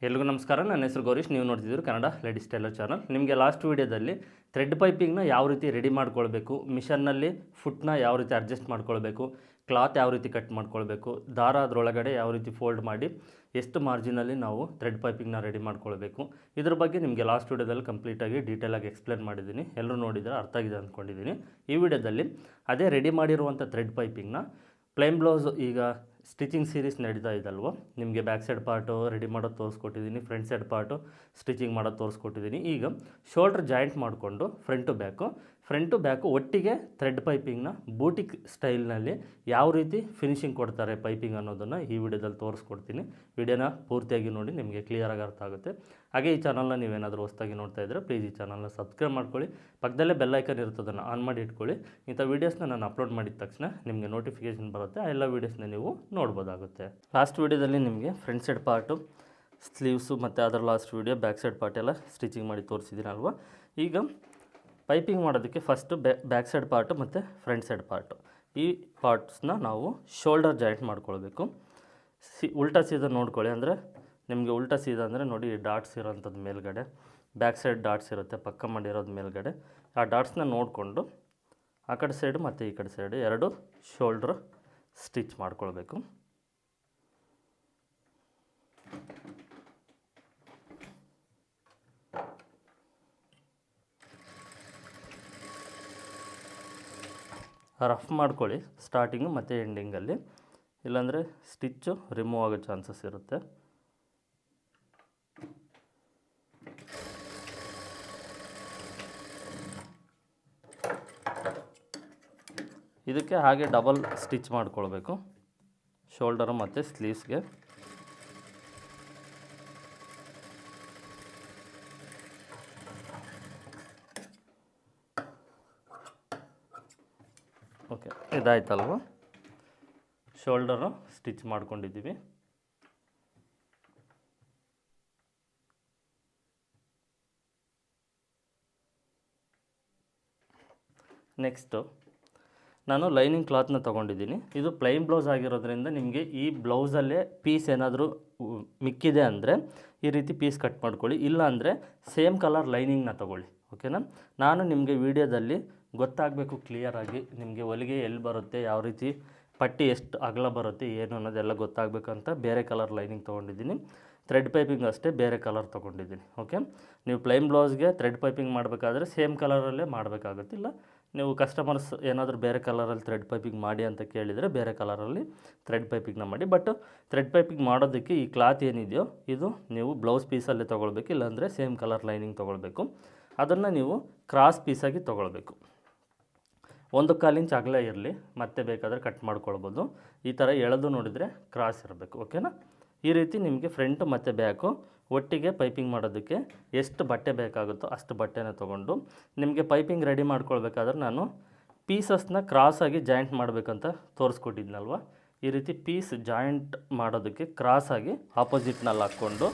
ಎಲ್ರಿಗೂ ನಮಸ್ಕಾರ. ನನ್ನ ಹೆಸರು ಗೌರೀಶ್. ನೀವು ನೋಡ್ತಿದ್ದೀರಿ ಕನ್ನಡ ಲೇಡೀಸ್ ಟೈಲರ್ ಚಾನಲ್. ನಿಮಗೆ ಲಾಸ್ಟ್ ವೀಡಿಯೋದಲ್ಲಿ ಥ್ರೆಡ್ ಪೈಪಿಂಗ್ನ ಯಾವ ರೀತಿ ರೆಡಿ ಮಾಡ್ಕೊಳ್ಬೇಕು, ಮಿಷನ್ನಲ್ಲಿ ಫುಟ್ನ ಯಾವ ರೀತಿ ಅಡ್ಜಸ್ಟ್ ಮಾಡ್ಕೊಳ್ಬೇಕು, ಕ್ಲಾತ್ ಯಾವ ರೀತಿ ಕಟ್ ಮಾಡ್ಕೊಳ್ಬೇಕು, ದಾರ ಅದರೊಳಗಡೆ ಯಾವ ರೀತಿ ಫೋಲ್ಡ್ ಮಾಡಿ ಎಷ್ಟು ಮಾರ್ಜಿನಲ್ಲಿ ನಾವು ಥ್ರೆಡ್ ಪೈಪಿಂಗ್ನ ರೆಡಿ ಮಾಡ್ಕೊಳ್ಬೇಕು, ಇದ್ರ ಬಗ್ಗೆ ನಿಮಗೆ ಲಾಸ್ಟ್ ವೀಡಿಯೋದಲ್ಲಿ ಕಂಪ್ಲೀಟಾಗಿ ಡೀಟೇಲಾಗಿ ಎಕ್ಸ್ಪ್ಲೇನ್ ಮಾಡಿದ್ದೀನಿ. ಎಲ್ಲರೂ ನೋಡಿದರೆ ಅರ್ಥ ಆಗಿದೆ ಅಂದ್ಕೊಂಡಿದ್ದೀನಿ. ಈ ವಿಡಿಯೋದಲ್ಲಿ ಅದೇ ರೆಡಿ ಮಾಡಿರುವಂಥ ಥ್ರೆಡ್ ಪೈಪಿಂಗ್ನ ಪ್ಲೇನ್ ಬ್ಲೌಸ್ ಈಗ ಸ್ಟಿಚಿಂಗ್ ಸೀರೀಸ್ ನಡೀತಾ ಇದಲ್ವ, ನಿಮಗೆ ಬ್ಯಾಕ್ ಸೈಡ್ ಪಾರ್ಟು ರೆಡಿ ಮಾಡೋದು ತೋರಿಸ್ಕೊಟ್ಟಿದ್ದೀನಿ, ಫ್ರಂಟ್ ಸೈಡ್ ಪಾರ್ಟು ಸ್ಟಿಚಿಂಗ್ ಮಾಡೋದು ತೋರಿಸ್ಕೊಟ್ಟಿದ್ದೀನಿ. ಈಗ ಶೋಲ್ಡ್ರ್ ಜಾಯಿಂಟ್ ಮಾಡಿಕೊಂಡು ಫ್ರಂಟು ಬ್ಯಾಕು ಒಟ್ಟಿಗೆ ಥ್ರೆಡ್ ಪೈಪಿಂಗ್ನ ಬೂಟಿಕ್ ಸ್ಟೈಲ್ನಲ್ಲಿ ಯಾವ ರೀತಿ ಫಿನಿಶಿಂಗ್ ಕೊಡ್ತಾರೆ ಪೈಪಿಂಗ್ ಅನ್ನೋದನ್ನು ಈ ವಿಡಿಯೋದಲ್ಲಿ ತೋರಿಸ್ಕೊಡ್ತೀನಿ. ವಿಡಿಯೋನ ಪೂರ್ತಿಯಾಗಿ ನೋಡಿ, ನಿಮಗೆ ಕ್ಲಿಯರಾಗಿ ಅರ್ಥ ಆಗುತ್ತೆ. ಹಾಗೆ ಈ ಚಾನಲ್ನ ನೀವೇನಾದರೂ ಹೊಸದಾಗಿ ನೋಡ್ತಾ ಇದ್ದರೆ ಪ್ಲೀಸ್ ಈ ಚಾನಲ್ನ ಸಬ್ಸ್ಕ್ರೈಬ್ ಮಾಡ್ಕೊಳ್ಳಿ, ಪಕ್ಕದಲ್ಲೇ ಬೆಲ್ ಐಕನ್ ಇರ್ತದನ್ನು ಆನ್ ಮಾಡಿ ಇಟ್ಕೊಳ್ಳಿ. ಇಂಥ ವೀಡಿಯೋಸ್ನ ನಾನು ಅಪ್ಲೋಡ್ ಮಾಡಿದ ತಕ್ಷಣ ನಿಮಗೆ ನೋಟಿಫಿಕೇಷನ್ ಬರುತ್ತೆ, ಆ ಎಲ್ಲ ವೀಡಿಯೋಸ್ನ ನೀವು ನೋಡ್ಬೋದಾಗುತ್ತೆ. ಲಾಸ್ಟ್ ವೀಡಿಯೋದಲ್ಲಿ ನಿಮಗೆ ಫ್ರಂಟ್ ಸೈಡ್ ಪಾರ್ಟು, ಸ್ಲೀವ್ಸು ಮತ್ತು ಅದರ last video back side part ಎಲ್ಲ ಸ್ಟಿಚಿಂಗ್ ಮಾಡಿ ತೋರಿಸಿದ್ದೀನಲ್ವ. ಈಗ ಪೈಪಿಂಗ್ ಮಾಡೋದಕ್ಕೆ ಫಸ್ಟು ಬ್ಯಾಕ್ ಸೈಡ್ ಪಾರ್ಟು ಮತ್ತು ಫ್ರಂಟ್ ಸೈಡ್ ಪಾರ್ಟು, ಈ ಪಾರ್ಟ್ಸ್ನ ನಾವು ಶೋಲ್ಡರ್ ಜಾಯಿಂಟ್ ಮಾಡ್ಕೊಳ್ಬೇಕು. ಉಲ್ಟಾ ಸೀದಾ ನೋಡ್ಕೊಳ್ಳಿ. ಅಂದರೆ ನಿಮಗೆ ಉಲ್ಟಾ ಸೀದಾ ಅಂದರೆ ನೋಡಿ, ಡಾಟ್ಸ್ ಇರೋಂಥದ್ದು ಮೇಲ್ಗಡೆ, ಬ್ಯಾಕ್ ಸೈಡ್ ಡಾಟ್ಸ್ ಇರುತ್ತೆ ಪಕ್ಕ ಮಾಡಿರೋದು ಮೇಲ್ಗಡೆ. ಆ ಡಾಟ್ಸ್ನ ನೋಡಿಕೊಂಡು ಆ ಕಡೆ ಸೈಡು ಮತ್ತು ಈ ಕಡೆ ಸೈಡು ಎರಡು ಶೋಲ್ಡ್ರ್ ಸ್ಟಿಚ್ ಮಾಡ್ಕೊಳ್ಬೇಕು. ರಫ್ ಮಾಡ್ಕೊಳ್ಳಿ ಸ್ಟಾರ್ಟಿಂಗು ಮತ್ತು ಎಂಡಿಂಗಲ್ಲಿ, ಇಲ್ಲಾಂದರೆ ಸ್ಟಿಚ್ಚು ರಿಮೂವ್ ಆಗೋ ಚಾನ್ಸಸ್ ಇರುತ್ತೆ. ಇದಕ್ಕೆ ಹಾಗೆ ಡಬಲ್ ಸ್ಟಿಚ್ ಮಾಡ್ಕೊಳ್ಬೇಕು ಶೋಲ್ಡರು ಮತ್ತು ಸ್ಲೀವ್ಸ್ಗೆ. ಓಕೆ, ಇದಾಯ್ತಲ್ವ, ಶೋಲ್ಡರು ಸ್ಟಿಚ್ ಮಾಡ್ಕೊಂಡಿದ್ದೀವಿ. ನೆಕ್ಸ್ಟು ನಾನು ಲೈನಿಂಗ್ ಕ್ಲಾತ್ನ ತೊಗೊಂಡಿದ್ದೀನಿ. ಇದು ಪ್ಲೈನ್ ಬ್ಲೌಸ್ ಆಗಿರೋದ್ರಿಂದ ನಿಮಗೆ ಈ ಬ್ಲೌಸಲ್ಲೇ ಪೀಸ್ ಏನಾದರೂ ಮಿಕ್ಕಿದೆ ಅಂದರೆ ಈ ರೀತಿ ಪೀಸ್ ಕಟ್ ಮಾಡ್ಕೊಳ್ಳಿ, ಇಲ್ಲ ಅಂದರೆ ಸೇಮ್ ಕಲರ್ ಲೈನಿಂಗ್ನ ತೊಗೊಳ್ಳಿ. ಓಕೆನಾ? ನಾನು ನಿಮಗೆ ವಿಡಿಯೋದಲ್ಲಿ ಗೊತ್ತಾಗಬೇಕು ಕ್ಲಿಯರಾಗಿ, ನಿಮಗೆ ಹೊಲಿಗೆ ಎಲ್ಲಿ ಬರುತ್ತೆ, ಯಾವ ರೀತಿ ಪಟ್ಟಿ ಎಷ್ಟು ಅಗಲ ಬರುತ್ತೆ, ಏನು ಅನ್ನೋದೆಲ್ಲ ಗೊತ್ತಾಗಬೇಕಂತ ಬೇರೆ ಕಲರ್ ಲೈನಿಂಗ್ ತೊಗೊಂಡಿದ್ದೀನಿ. ಥ್ರೆಡ್ ಪೈಪಿಂಗ್ ಅಷ್ಟೇ ಬೇರೆ ಕಲರ್ ತೊಗೊಂಡಿದ್ದೀನಿ. ಓಕೆ, ನೀವು ಪ್ಲೈನ್ ಬ್ಲೌಸ್ಗೆ ಥ್ರೆಡ್ ಪೈಪಿಂಗ್ ಮಾಡಬೇಕಾದ್ರೆ ಸೇಮ್ ಕಲರಲ್ಲೇ ಮಾಡಬೇಕಾಗುತ್ತಿಲ್ಲ. ನೀವು ಕಸ್ಟಮರ್ಸ್ ಏನಾದರೂ ಬೇರೆ ಕಲರಲ್ಲಿ ಥ್ರೆಡ್ ಪೈಪಿಂಗ್ ಮಾಡಿ ಅಂತ ಕೇಳಿದರೆ ಬೇರೆ ಕಲರಲ್ಲಿ ಥ್ರೆಡ್ ಪೈಪಿಂಗ್ನ ಮಾಡಿ. ಬಟ್ ಥ್ರೆಡ್ ಪೈಪಿಂಗ್ ಮಾಡೋದಕ್ಕೆ ಈ ಕ್ಲಾತ್ ಏನಿದೆಯೋ ಇದು ನೀವು ಬ್ಲೌಸ್ ಪೀಸಲ್ಲೇ ತೊಗೊಳ್ಬೇಕು, ಇಲ್ಲಾಂದರೆ ಸೇಮ್ ಕಲರ್ ಲೈನಿಂಗ್ ತೊಗೊಳ್ಬೇಕು. ಅದನ್ನು ನೀವು ಕ್ರಾಸ್ ಪೀಸಾಗಿ ತೊಗೊಳ್ಬೇಕು. 1 ಕಾಲು ಇಂಚ್ ಅಗಲ ಇರಲಿ, ಮತ್ತೆ ಬೇಕಾದರೆ ಕಟ್ ಮಾಡ್ಕೊಳ್ಬೋದು. ಈ ಥರ ಎಳೆದು ನೋಡಿದರೆ ಕ್ರಾಸ್ ಇರಬೇಕು. ಓಕೆನಾ? ಈ ರೀತಿ ನಿಮಗೆ ಫ್ರಂಟು ಮತ್ತು ಬ್ಯಾಕು ಒಟ್ಟಿಗೆ ಪೈಪಿಂಗ್ ಮಾಡೋದಕ್ಕೆ ಎಷ್ಟು ಬಟ್ಟೆ ಬೇಕಾಗುತ್ತೋ ಅಷ್ಟು ಬಟ್ಟೆನ ತೊಗೊಂಡು, ನಿಮಗೆ ಪೈಪಿಂಗ್ ರೆಡಿ ಮಾಡ್ಕೊಳ್ಬೇಕಾದ್ರೆ ನಾನು ಪೀಸಸ್ನ ಕ್ರಾಸಾಗಿ ಜಾಯಿಂಟ್ ಮಾಡಬೇಕಂತ ತೋರಿಸ್ಕೊಟ್ಟಿದ್ನಲ್ವ, ಈ ರೀತಿ ಪೀಸ್ ಜಾಯಿಂಟ್ ಮಾಡೋದಕ್ಕೆ ಕ್ರಾಸಾಗಿ ಆಪೋಸಿಟ್ನಲ್ಲಿ ಹಾಕ್ಕೊಂಡು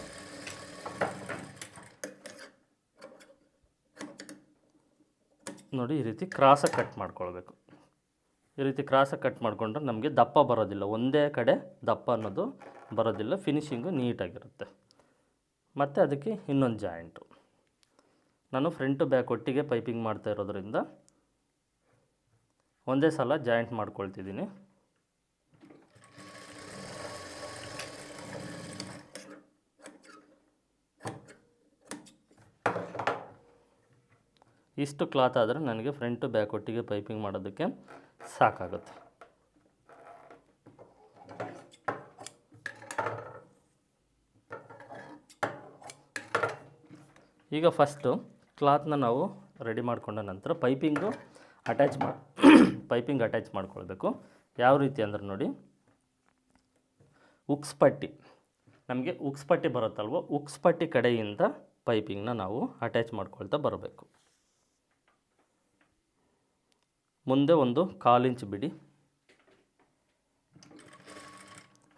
ನೋಡಿ ಈ ರೀತಿ ಕ್ರಾಸಾಗಿ ಕಟ್ ಮಾಡ್ಕೊಳ್ಬೇಕು. ಈ ರೀತಿ ಕ್ರಾಸಾಗಿ ಕಟ್ ಮಾಡಿಕೊಂಡ್ರೆ ನಮಗೆ ದಪ್ಪ ಬರೋದಿಲ್ಲ, ಒಂದೇ ಕಡೆ ದಪ್ಪ ಅನ್ನೋದು ಬರೋದಿಲ್ಲ, ಫಿನಿಶಿಂಗು ನೀಟಾಗಿರುತ್ತೆ. ಮತ್ತು ಅದಕ್ಕೆ ಇನ್ನೊಂದು ಜಾಯಿಂಟು, ನಾನು ಫ್ರಂಟು ಬ್ಯಾಕ್ ಒಟ್ಟಿಗೆ ಪೈಪಿಂಗ್ ಮಾಡ್ತಾ ಇರೋದ್ರಿಂದ ಒಂದೇ ಸಲ ಜಾಯಿಂಟ್ ಮಾಡ್ಕೊಳ್ತಿದ್ದೀನಿ. ಇಷ್ಟು ಕ್ಲಾತ್ ಆದರೆ ನನಗೆ ಫ್ರಂಟು ಬ್ಯಾಕ್ ಒಟ್ಟಿಗೆ ಪೈಪಿಂಗ್ ಮಾಡೋದಕ್ಕೆ ಸಾಕಾಗುತ್ತೆ. ಈಗ ಫಸ್ಟು ಕ್ಲಾತ್ನ ನಾವು ರೆಡಿ ಮಾಡ್ಕೊಂಡ ನಂತರ ಪೈಪಿಂಗ್ ಅಟ್ಯಾಚ್ ಮಾಡ್ಕೊಳ್ಬೇಕು. ಯಾವ ರೀತಿ ಅಂದ್ರೆ ನೋಡಿ, ಉಕ್ಸ್ ಪಟ್ಟಿ, ನಮಗೆ ಉಕ್ಸ್ ಪಟ್ಟಿ ಬರುತ್ತಲ್ವ, ಉಕ್ಸ್ ಪಟ್ಟಿ ಕಡೆಯಿಂದ ಪೈಪಿಂಗ್ನ ನಾವು ಅಟ್ಯಾಚ್ ಮಾಡ್ಕೊಳ್ತಾ ಬರಬೇಕು. ಮುಂದೆ 1 ಕಾಲು ಇಂಚ್ ಬಿಡಿ.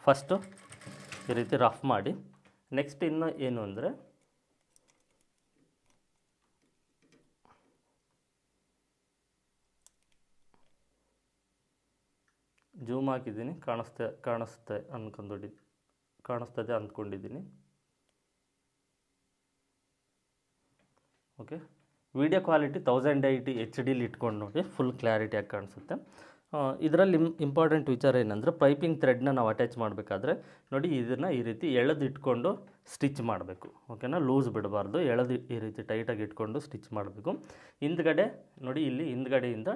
ಫಸ್ಟು ಈ ರೀತಿ ರಫ್ ಮಾಡಿ. ನೆಕ್ಸ್ಟ್ ಇನ್ನು ಏನು ಅಂದರೆ ಜೂಮ್ ಹಾಕಿದ್ದೀನಿ, ಕಾಣಿಸ್ತದೆ ಅಂದ್ಕೊಂಡಿದ್ದೀನಿ. ಓಕೆ. ವಿಡಿಯೋ ಕ್ವಾಲಿಟಿ 1080 HD ಇಟ್ಕೊಂಡು ನೋಡಿ, ಫುಲ್ ಕ್ಲಾರಿಟಿಯಾಗಿ ಕಾಣಿಸುತ್ತೆ. ಇದರಲ್ಲಿ ಇಂಪಾರ್ಟೆಂಟ್ ವಿಚಾರ ಏನಂದರೆ ಪೈಪಿಂಗ್ ಥ್ರೆಡ್ನ ನಾವು ಅಟ್ಯಾಚ್ ಮಾಡಬೇಕಾದ್ರೆ ನೋಡಿ ಇದನ್ನು ಈ ರೀತಿ ಎಳೆದಿಟ್ಕೊಂಡು ಸ್ಟಿಚ್ ಮಾಡಬೇಕು. ಓಕೆನಾ, ಲೂಸ್ ಬಿಡಬಾರ್ದು, ಎಳೆದು ಈ ರೀತಿ ಟೈಟಾಗಿ ಇಟ್ಕೊಂಡು ಸ್ಟಿಚ್ ಮಾಡಬೇಕು. ಹಿಂದ್ಗಡೆ ನೋಡಿ, ಇಲ್ಲಿ ಹಿಂದ್ಗಡೆಯಿಂದ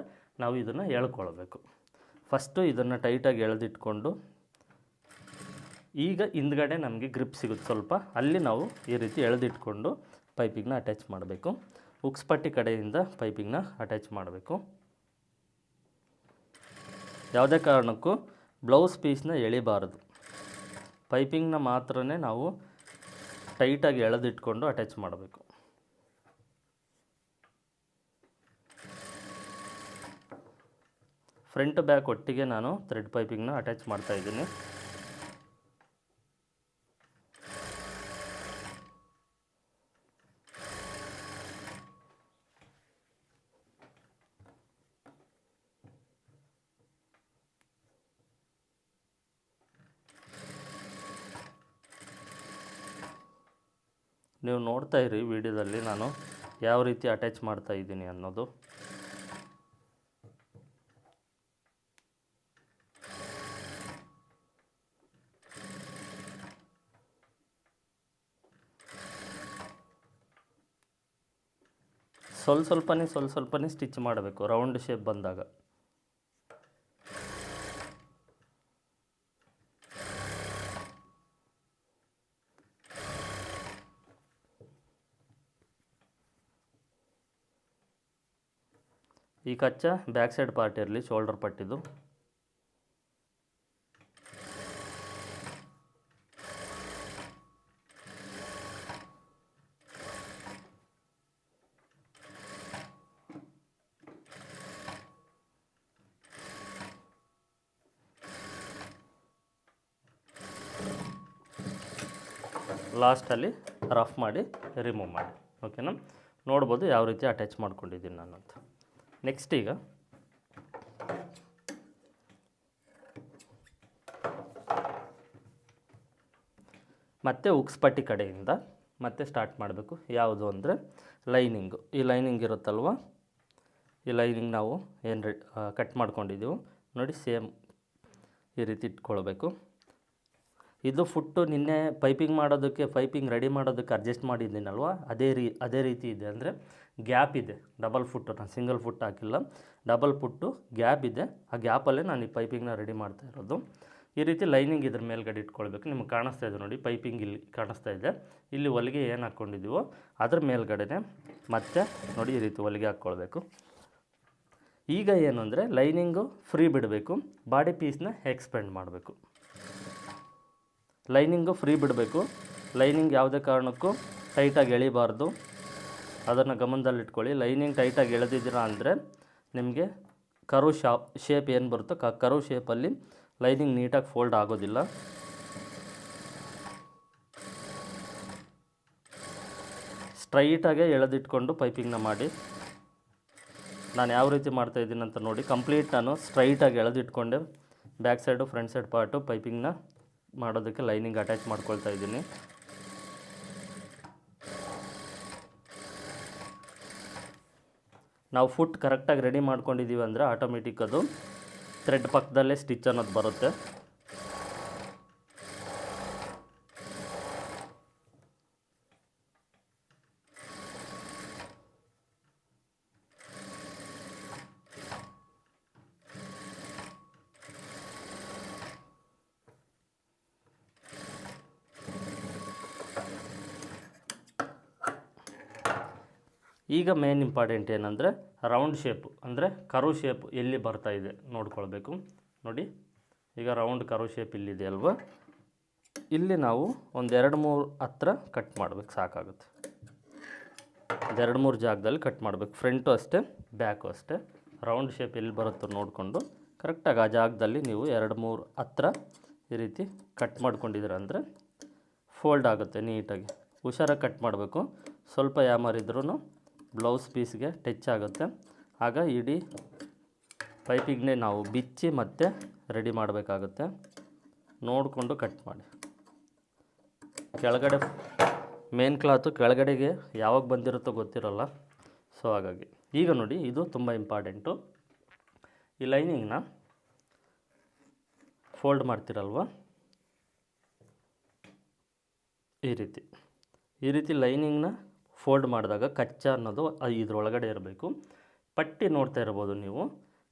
ನಾವು ಇದನ್ನು ಎಳ್ಕೊಳ್ಬೇಕು. ಫಸ್ಟು ಇದನ್ನು ಟೈಟಾಗಿ ಎಳೆದಿಟ್ಕೊಂಡು ಈಗ ಹಿಂದ್ಗಡೆ ನಮಗೆ ಗ್ರಿಪ್ ಸಿಗುತ್ತೆ ಸ್ವಲ್ಪ, ಅಲ್ಲಿ ನಾವು ಈ ರೀತಿ ಎಳೆದಿಟ್ಕೊಂಡು ಪೈಪಿಂಗ್ನ ಅಟ್ಯಾಚ್ ಮಾಡಬೇಕು. ಉಕ್ಸ್ ಪಟ್ಟಿ ಕಡೆಯಿಂದ ಪೈಪಿಂಗ್ನ ಅಟ್ಯಾಚ್ ಮಾಡಬೇಕು. ಯಾವುದೇ ಕಾರಣಕ್ಕೂ ಬ್ಲೌಸ್ ಪೀಸ್ನ ಎಳಿಬಾರದು. ಪೈಪಿಂಗ್ನ ಮಾತ್ರ ನಾವು ಟೈಟಾಗಿ ಎಳೆದಿಟ್ಕೊಂಡು ಅಟ್ಯಾಚ್ ಮಾಡಬೇಕು. ಫ್ರಂಟ್ ಬ್ಯಾಕ್ ಒಟ್ಟಿಗೆ ನಾನು ಥ್ರೆಡ್ ಪೈಪಿಂಗ್ನ ಅಟ್ಯಾಚ್ ಮಾಡ್ತಾಯಿದ್ದೀನಿ. ನೀವು ನೋಡ್ತಾ ಇರಿ ವಿಡಿಯೋದಲ್ಲಿ ನಾನು ಯಾವ ರೀತಿ ಅಟ್ಯಾಚ್ ಮಾಡ್ತಾ ಇದ್ದೀನಿ ಅನ್ನೋದು. ಸ್ವಲ್ಪನೇ ಸ್ಟಿಚ್ ಮಾಡಬೇಕು ರೌಂಡ್ ಶೇಪ್ ಬಂದಾಗ. ಈ ಕಚ್ಚಾ ಬ್ಯಾಕ್ ಸೈಡ್ ಪಾರ್ಟ್ ಇರಲಿ, ಶೋಲ್ಡರ್ ಪಟ್ಟಿದ್ದು. ಲಾಸ್ಟಲ್ಲಿ ರಫ್ ಮಾಡಿ ರಿಮೂವ್ ಮಾಡಿ. ಓಕೆನಾ, ನೋಡ್ಬೋದು ಯಾವ ರೀತಿ ಅಟ್ಯಾಚ್ ಮಾಡ್ಕೊಂಡಿದ್ದೀನಿ ನಾನು ಅಂತ. ನೆಕ್ಸ್ಟ್ ಈಗ ಮತ್ತೆ ಉಕ್ಸ್ ಪಟ್ಟಿ ಕಡೆಯಿಂದ ಮತ್ತೆ ಸ್ಟಾರ್ಟ್ ಮಾಡಬೇಕು. ಯಾವುದು ಅಂದರೆ ಲೈನಿಂಗು. ಈ ಲೈನಿಂಗ್ ಇರುತ್ತಲ್ವ, ಈ ಲೈನಿಂಗ್ ನಾವು ಏನು ಕಟ್ ಮಾಡ್ಕೊಂಡಿದ್ದೀವೋ ನೋಡಿ, ಸೇಮ್ ಈ ರೀತಿ ಇಟ್ಕೊಳ್ಬೇಕು. ಇದು ಫುಟ್ಟು ನಿನ್ನೆ ಪೈಪಿಂಗ್ ರೆಡಿ ಮಾಡೋದಕ್ಕೆ ಅಡ್ಜಸ್ಟ್ ಮಾಡಿದ್ದೀನಲ್ವ, ಅದೇ ರೀತಿ ಇದೆ. ಅಂದರೆ ಗ್ಯಾಪ್ ಇದೆ, ಡಬಲ್ ಫುಟ್ಟು, ನಾನು ಸಿಂಗಲ್ ಫುಟ್ ಹಾಕಿಲ್ಲ, ಡಬಲ್ ಫುಟ್ಟು ಗ್ಯಾಪ್ ಇದೆ. ಆ ಗ್ಯಾಪಲ್ಲೇ ನಾನು ಈ ಪೈಪಿಂಗ್ನ ರೆಡಿ ಮಾಡ್ತಾ ಇರೋದು. ಈ ರೀತಿ ಲೈನಿಂಗ್ ಇದ್ರ ಮೇಲ್ಗಡೆ ಇಟ್ಕೊಳ್ಬೇಕು. ನಿಮಗೆ ಕಾಣಿಸ್ತಾ ಇದೆ ನೋಡಿ, ಪೈಪಿಂಗ್ ಇಲ್ಲಿ ಕಾಣಿಸ್ತಾ ಇದೆ. ಇಲ್ಲಿ ಹೊಲಿಗೆ ಏನು ಹಾಕ್ಕೊಂಡಿದ್ದೀವೋ ಅದ್ರ ಮೇಲ್ಗಡೆ ಮತ್ತೆ ನೋಡಿ ಈ ರೀತಿ ಹೊಲಿಗೆ ಹಾಕ್ಕೊಳ್ಬೇಕು. ಈಗ ಏನು ಅಂದರೆ ಲೈನಿಂಗು ಫ್ರೀ ಬಿಡಬೇಕು, ಬಾಡಿ ಪೀಸ್ನ ಎಕ್ಸ್ಪೆಂಡ್ ಮಾಡಬೇಕು. ಲೈನಿಂಗು ಫ್ರೀ ಬಿಡಬೇಕು. ಲೈನಿಂಗ್ ಯಾವುದೇ ಕಾರಣಕ್ಕೂ ಟೈಟಾಗಿ ಎಳಿಬಾರ್ದು, ಅದನ್ನು ಗಮನದಲ್ಲಿಟ್ಕೊಳ್ಳಿ. ಲೈನಿಂಗ್ ಟೈಟಾಗಿ ಎಳೆದಿದ್ದೀರಾ ಅಂದರೆ ನಿಮಗೆ ಕರ್ವ್ ಶೇಪ್ ಏನು ಬರುತ್ತೋ ಕರ್ವ್ ಶೇಪಲ್ಲಿ ಲೈನಿಂಗ್ ನೀಟಾಗಿ ಫೋಲ್ಡ್ ಆಗೋದಿಲ್ಲ. ಸ್ಟ್ರೈಟಾಗೆ ಎಳೆದಿಟ್ಕೊಂಡು ಪೈಪಿಂಗ್ನ ಮಾಡಿ. ನಾನು ಯಾವ ರೀತಿ ಮಾಡ್ತಾಯಿದ್ದೀನಿ ಅಂತ ನೋಡಿ. ಕಂಪ್ಲೀಟ್ ನಾನು ಸ್ಟ್ರೈಟಾಗಿ ಎಳೆದಿಟ್ಕೊಂಡೆ back side front side part ಪೈಪಿಂಗ್ನ ಮಾಡೋದಕ್ಕೆ ಲೈನಿಂಗ್ ಅಟ್ಯಾಚ್ ಮಾಡ್ಕೊಳ್ತಾ ಇದ್ದೀನಿ. ನಾವು ಫುಟ್ ಕರೆಕ್ಟಾಗಿ ರೆಡಿ ಮಾಡ್ಕೊಂಡಿದ್ದೀವಿ ಅಂದರೆ ಆಟೋಮೆಟಿಕ್ ಅದು ಥ್ರೆಡ್ ಪಕ್ಕದಲ್ಲೇ ಸ್ಟಿಚ್ ಅನ್ನೋದು ಬರುತ್ತೆ. ಈಗ ಮೇನ್ ಇಂಪಾರ್ಟೆಂಟ್ ಏನಂದರೆ ರೌಂಡ್ ಶೇಪು, ಅಂದರೆ ಕರ್ವ್ ಶೇಪ್ ಎಲ್ಲಿ ಬರ್ತಾ ಇದೆ ನೋಡ್ಕೊಳ್ಬೇಕು. ನೋಡಿ, ಈಗ ರೌಂಡ್ ಕರ್ವ್ ಶೇಪ್ ಇಲ್ಲಿದೆ ಅಲ್ವಾ, ಇಲ್ಲಿ ನಾವು ಒಂದು 2-3 ಹತ್ರ ಕಟ್ ಮಾಡಬೇಕು, ಸಾಕಾಗುತ್ತೆ. 2-3 ಜಾಗದಲ್ಲಿ ಕಟ್ ಮಾಡಬೇಕು. ಫ್ರಂಟು ಅಷ್ಟೇ, ಬ್ಯಾಕು ಅಷ್ಟೇ. ರೌಂಡ್ ಶೇಪ್ ಎಲ್ಲಿ ಬರುತ್ತೋ ನೋಡಿಕೊಂಡು ಕರೆಕ್ಟಾಗಿ ಆ ಜಾಗದಲ್ಲಿ ನೀವು 2-3 ಹತ್ರ ಈ ರೀತಿ ಕಟ್ ಮಾಡ್ಕೊಂಡಿದ್ದೀರ ಅಂದರೆ ಫೋಲ್ಡ್ ಆಗುತ್ತೆ ನೀಟಾಗಿ. ಹುಷಾರಾಗಿ ಕಟ್ ಮಾಡಬೇಕು. ಸ್ವಲ್ಪ ಯಾಮಾರಿದ್ರೂ ಬ್ಲೌಸ್ ಪೀಸ್ಗೆ ಟಚ್ ಆಗುತ್ತೆ. ಆಗ ಇಡೀ ಪೈಪಿಂಗ್ನೇ ನಾವು ಬಿಚ್ಚಿ ಮತ್ತೆ ರೆಡಿ ಮಾಡಬೇಕಾಗುತ್ತೆ. ನೋಡಿಕೊಂಡು ಕಟ್ ಮಾಡಿ. ಕೆಳಗಡೆ ಮೇನ್ ಕ್ಲಾತು ಕೆಳಗಡೆಗೆ ಯಾವಾಗ ಬಂದಿರುತ್ತೋ ಗೊತ್ತಿರೋಲ್ಲ. ಸೊ ಹಾಗಾಗಿ ಈಗ ನೋಡಿ, ಇದು ತುಂಬ ಇಂಪಾರ್ಟೆಂಟು. ಈ ಲೈನಿಂಗ್ನ ಫೋಲ್ಡ್ ಮಾಡ್ತಿರಲ್ವ, ಈ ರೀತಿ ಲೈನಿಂಗ್ನ ಫೋಲ್ಡ್ ಮಾಡಿದಾಗ ಕಚ್ಚಾ ಅನ್ನೋದು ಇದ್ರೊಳಗಡೆ ಇರಬೇಕು. ಪಟ್ಟಿ ನೋಡ್ತಾ ಇರ್ಬೋದು ನೀವು,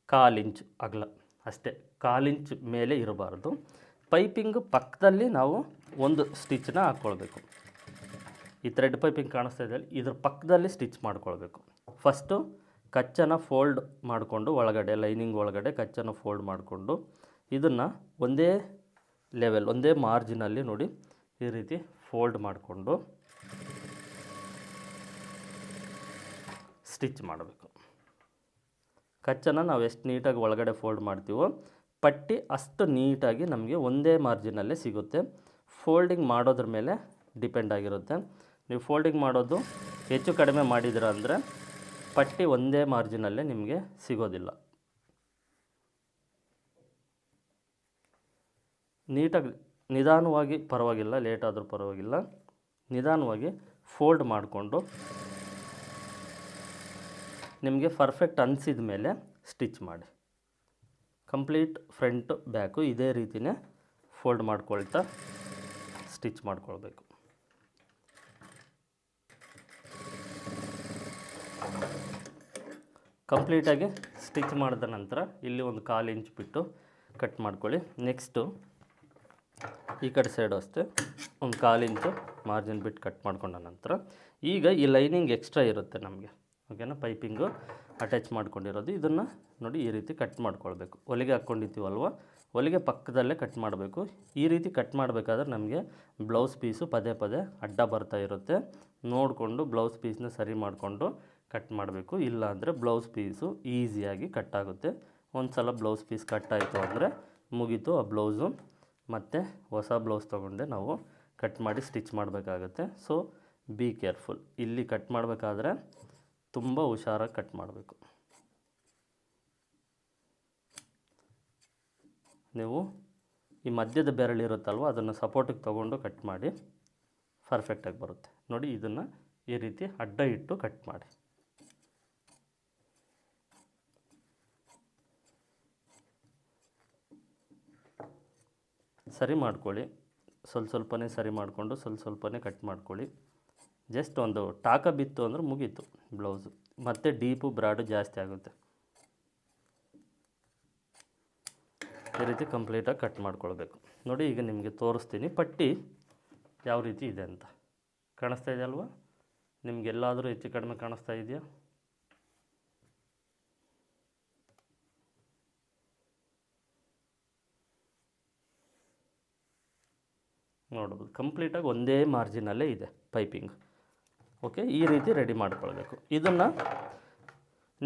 1/4 ಇಂಚ್ ಅಗಲ ಅಷ್ಟೇ, 1/4 ಇಂಚ್ ಮೇಲೆ ಇರಬಾರ್ದು. ಪೈಪಿಂಗ್ ಪಕ್ಕದಲ್ಲಿ ನಾವು ಒಂದು ಸ್ಟಿಚ್ನ ಹಾಕ್ಕೊಳ್ಬೇಕು. ಈ ಥ್ರೆಡ್ ಪೈಪಿಂಗ್ ಕಾಣಿಸ್ತಾ ಇದೆ, ಇದ್ರ ಪಕ್ಕದಲ್ಲಿ ಸ್ಟಿಚ್ ಮಾಡ್ಕೊಳ್ಬೇಕು. ಫಸ್ಟು ಕಚ್ಚನ ಫೋಲ್ಡ್ ಮಾಡಿಕೊಂಡು ಒಳಗಡೆ, ಲೈನಿಂಗ್ ಒಳಗಡೆ ಕಚ್ಚನ ಫೋಲ್ಡ್ ಮಾಡಿಕೊಂಡು ಇದನ್ನು ಒಂದೇ ಲೆವೆಲ್, ಒಂದೇ ಮಾರ್ಜಿನಲ್ಲಿ ನೋಡಿ ಈ ರೀತಿ ಫೋಲ್ಡ್ ಮಾಡಿಕೊಂಡು ಸ್ಟಿಚ್ ಮಾಡಬೇಕು. ಕಚ್ಚನ ನಾವು ಎಷ್ಟು ನೀಟಾಗಿ ಒಳಗಡೆ ಫೋಲ್ಡ್ ಮಾಡ್ತೀವೋ ಪಟ್ಟಿ ಅಷ್ಟು ನೀಟಾಗಿ ನಮಗೆ ಒಂದೇ ಮಾರ್ಜಿನಲ್ಲೇ ಸಿಗುತ್ತೆ. ಫೋಲ್ಡಿಂಗ್ ಮಾಡೋದ್ರ ಮೇಲೆ ಡಿಪೆಂಡ್ ಆಗಿರುತ್ತೆ. ನೀವು ಫೋಲ್ಡಿಂಗ್ ಮಾಡೋದು ಹೆಚ್ಚು ಕಡಿಮೆ ಮಾಡಿದ್ದೀರ ಅಂದರೆ ಪಟ್ಟಿ ಒಂದೇ ಮಾರ್ಜಿನಲ್ಲೇ ನಿಮಗೆ ಸಿಗೋದಿಲ್ಲ. ನೀಟಾಗಿ ನಿಧಾನವಾಗಿ ಪರವಾಗಿಲ್ಲ, ಲೇಟ್ ಆದರೂ ಪರವಾಗಿಲ್ಲ, ನಿಧಾನವಾಗಿ ಫೋಲ್ಡ್ ಮಾಡಿಕೊಂಡು ನಿಮಗೆ ಪರ್ಫೆಕ್ಟ್ ಅನಿಸಿದ ಮೇಲೆ ಸ್ಟಿಚ್ ಮಾಡಿ. ಕಂಪ್ಲೀಟ್ ಫ್ರಂಟ್ ಬ್ಯಾಕು ಇದೇ ರೀತಿಯೇ ಫೋಲ್ಡ್ ಮಾಡ್ಕೊಳ್ತಾ ಸ್ಟಿಚ್ ಮಾಡ್ಕೊಳ್ಬೇಕು. ಕಂಪ್ಲೀಟಾಗಿ ಸ್ಟಿಚ್ ಮಾಡಿದ ನಂತರ ಇಲ್ಲಿ ಒಂದು 1/4 ಇಂಚ್ ಬಿಟ್ಟು ಕಟ್ ಮಾಡ್ಕೊಳ್ಳಿ. ನೆಕ್ಸ್ಟು ಈ ಕಡೆ ಸೈಡು ಅಷ್ಟೇ ಒಂದು 1/4 ಇಂಚು ಮಾರ್ಜಿನ್ ಬಿಟ್ಟು ಕಟ್ ಮಾಡ್ಕೊಂಡ ನಂತರ ಈಗ ಈ ಲೈನಿಂಗ್ ಎಕ್ಸ್ಟ್ರಾ ಇರುತ್ತೆ ನಮಗೆ, ಓಕೆನಾ, ಪೈಪಿಂಗು ಅಟ್ಯಾಚ್ ಮಾಡ್ಕೊಂಡಿರೋದು, ಇದನ್ನು ನೋಡಿ ಈ ರೀತಿ ಕಟ್ ಮಾಡ್ಕೊಳ್ಬೇಕು. ಹೊಲಿಗೆ ಹಾಕ್ಕೊಂಡಿರ್ತೀವಲ್ವ, ಹೊಲಿಗೆ ಪಕ್ಕದಲ್ಲೇ ಕಟ್ ಮಾಡಬೇಕು. ಈ ರೀತಿ ಕಟ್ ಮಾಡಬೇಕಾದ್ರೆ ನಮಗೆ ಬ್ಲೌಸ್ ಪೀಸು ಪದೇ ಪದೇ ಅಡ್ಡ ಬರ್ತಾ ಇರುತ್ತೆ. ನೋಡಿಕೊಂಡು ಬ್ಲೌಸ್ ಪೀಸ್ನ ಸರಿ ಮಾಡಿಕೊಂಡು ಕಟ್ ಮಾಡಬೇಕು. ಇಲ್ಲ ಅಂದರೆ ಬ್ಲೌಸ್ ಪೀಸು ಈಸಿಯಾಗಿ ಕಟ್ ಆಗುತ್ತೆ. ಒಂದು ಸಲ ಬ್ಲೌಸ್ ಪೀಸ್ ಕಟ್ ಆಯಿತು ಅಂದರೆ ಮುಗೀತು ಆ ಬ್ಲೌಸು. ಮತ್ತು ಹೊಸ ಬ್ಲೌಸ್ ತೊಗೊಂಡೆ ನಾವು ಕಟ್ ಮಾಡಿ ಸ್ಟಿಚ್ ಮಾಡಬೇಕಾಗತ್ತೆ. So be careful. ಇಲ್ಲಿ ಕಟ್ ಮಾಡಬೇಕಾದ್ರೆ ತುಂಬ ಹುಷಾರಾಗಿ ಕಟ್ ಮಾಡಬೇಕು. ನೀವು ಈ ಮಧ್ಯದ ಬೆರಳಿರುತ್ತಲ್ವ ಅದನ್ನು ಸಪೋರ್ಟಿಗೆ ತೊಗೊಂಡು ಕಟ್ ಮಾಡಿ, ಪರ್ಫೆಕ್ಟಾಗಿ ಬರುತ್ತೆ. ನೋಡಿ, ಇದನ್ನು ಈ ರೀತಿ ಅಡ್ಡ ಇಟ್ಟು ಕಟ್ ಮಾಡಿ. ಸರಿ ಮಾಡ್ಕೊಳ್ಳಿ, ಸ್ವಲ್ಪನೇ ಸರಿ ಮಾಡಿಕೊಂಡು ಸ್ವಲ್ಪನೇ ಕಟ್ ಮಾಡ್ಕೊಳ್ಳಿ. ಜಸ್ಟ್ ಒಂದು ಟಾಕ ಬಿತ್ತು ಅಂದರೆ ಮುಗೀತು ಬ್ಲೌಸು. ಮತ್ತು ಡೀಪು ಬ್ರಾಡು ಜಾಸ್ತಿ ಆಗುತ್ತೆ. ಈ ರೀತಿ ಕಂಪ್ಲೀಟಾಗಿ ಕಟ್ ಮಾಡ್ಕೊಳ್ಬೇಕು. ನೋಡಿ, ಈಗ ನಿಮಗೆ ತೋರಿಸ್ತೀನಿ ಪಟ್ಟಿ ಯಾವ ರೀತಿ ಇದೆ ಅಂತ. ಕಾಣಿಸ್ತಾ ಇದೆ ಅಲ್ವಾ? ನಿಮಗೆಲ್ಲಾದರೂ ಹೆಚ್ಚು ಕಡಿಮೆ ಕಾಣಿಸ್ತಾ ಇದೆಯಾ? ನೋಡ್ಬೋದು, ಕಂಪ್ಲೀಟಾಗಿ ಒಂದೇ ಮಾರ್ಜಿನಲ್ಲೇ ಇದೆ ಪೈಪಿಂಗ್. ಓಕೆ, ಈ ರೀತಿ ರೆಡಿ ಮಾಡ್ಕೊಳ್ಬೇಕು. ಇದನ್ನು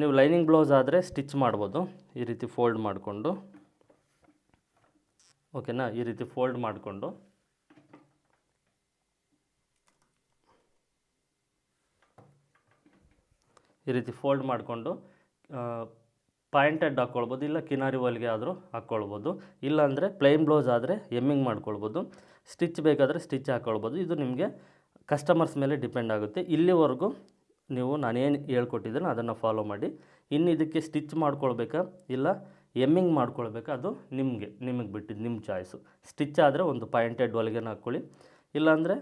ನೀವು ಲೈನಿಂಗ್ ಬ್ಲೌಸ್ ಆದರೆ ಸ್ಟಿಚ್ ಮಾಡ್ಬೋದು. ಈ ರೀತಿ ಫೋಲ್ಡ್ ಮಾಡಿಕೊಂಡು, ಓಕೆನಾ, ಈ ರೀತಿ ಫೋಲ್ಡ್ ಮಾಡಿಕೊಂಡು ಪಾಯಿಂಟೆಡ್ ಹಾಕ್ಕೊಳ್ಬೋದು, ಇಲ್ಲ ಕಿನಾರಿ ಹೊಲಿಗೆ ಆದರೂ ಹಾಕ್ಕೊಳ್ಬೋದು. ಇಲ್ಲಾಂದರೆ ಪ್ಲೈನ್ ಬ್ಲೌಸ್ ಆದರೆ ಎಮ್ಮಿಂಗ್ ಮಾಡ್ಕೊಳ್ಬೋದು. ಸ್ಟಿಚ್ ಬೇಕಾದರೆ ಸ್ಟಿಚ್ ಹಾಕ್ಕೊಳ್ಬೋದು. ಇದು ನಿಮಗೆ ಕಸ್ಟಮರ್ಸ್ ಮೇಲೆ ಡಿಪೆಂಡ್ ಆಗುತ್ತೆ. ಇಲ್ಲಿವರೆಗೂ ನೀವು ನಾನೇನು ಹೇಳ್ಕೊಟ್ಟಿದ್ದೀನೋ ಅದನ್ನು ಫಾಲೋ ಮಾಡಿ. ಇನ್ನು ಇದಕ್ಕೆ ಸ್ಟಿಚ್ ಮಾಡ್ಕೊಳ್ಬೇಕಾ ಇಲ್ಲ ಎಮ್ಮಿಂಗ್ ಮಾಡ್ಕೊಳ್ಬೇಕಾ ಅದು ನಿಮಗೆ ಬಿಟ್ಟಿದ್ದು, ನಿಮ್ಮ ಚಾಯ್ಸು. ಸ್ಟಿಚ್ ಆದರೆ ಒಂದು ಪಾಯಿಂಟೆಡ್ ಹೊಲಿಗೆನ ಹಾಕ್ಕೊಳ್ಳಿ, ಇಲ್ಲಾಂದರೆ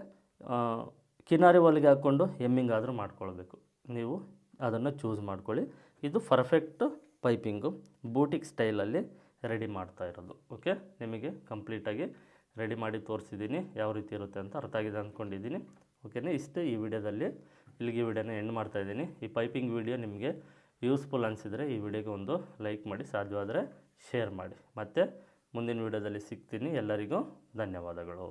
ಕಿನಾರಿ ಹೊಲಿಗೆ ಹಾಕ್ಕೊಂಡು ಎಮ್ಮಿಂಗ್ ಆದರೂ ಮಾಡ್ಕೊಳ್ಬೇಕು. ನೀವು ಅದನ್ನು ಚೂಸ್ ಮಾಡ್ಕೊಳ್ಳಿ. ಇದು ಪರ್ಫೆಕ್ಟ್ ಪೈಪಿಂಗು ಬೂಟಿಕ್ ಸ್ಟೈಲಲ್ಲಿ ರೆಡಿ ಮಾಡ್ತಾ ಇರೋದು. ಓಕೆ, ನಿಮಗೆ ಕಂಪ್ಲೀಟಾಗಿ ರೆಡಿ ಮಾಡಿ ತೋರಿಸಿದ್ದೀನಿ. ಯಾವ ರೀತಿ ಇರುತ್ತೆ ಅಂತ ಅರ್ಥ ಆಗಿದೆ ಅಂದ್ಕೊಂಡಿದ್ದೀನಿ. ಓಕೆನಾ, ಇಷ್ಟು ಈ ವಿಡಿಯೋದಲ್ಲಿ. ಇಲ್ಲಿಗೆ ಈ ವಿಡಿಯೋನ ಎಂಡ್ ಮಾಡ್ತಾಯಿದ್ದೀನಿ. ಈ ಪೈಪಿಂಗ್ ವಿಡಿಯೋ ನಿಮಗೆ ಯೂಸ್ಫುಲ್ ಅನಿಸಿದರೆ ಈ ವಿಡಿಯೋಗೆ ಒಂದು ಲೈಕ್ ಮಾಡಿ, ಸಾಧ್ಯವಾದರೆ ಶೇರ್ ಮಾಡಿ. ಮತ್ತು ಮುಂದಿನ ವಿಡಿಯೋದಲ್ಲಿ ಸಿಗ್ತೀನಿ. ಎಲ್ಲರಿಗೂ ಧನ್ಯವಾದಗಳು.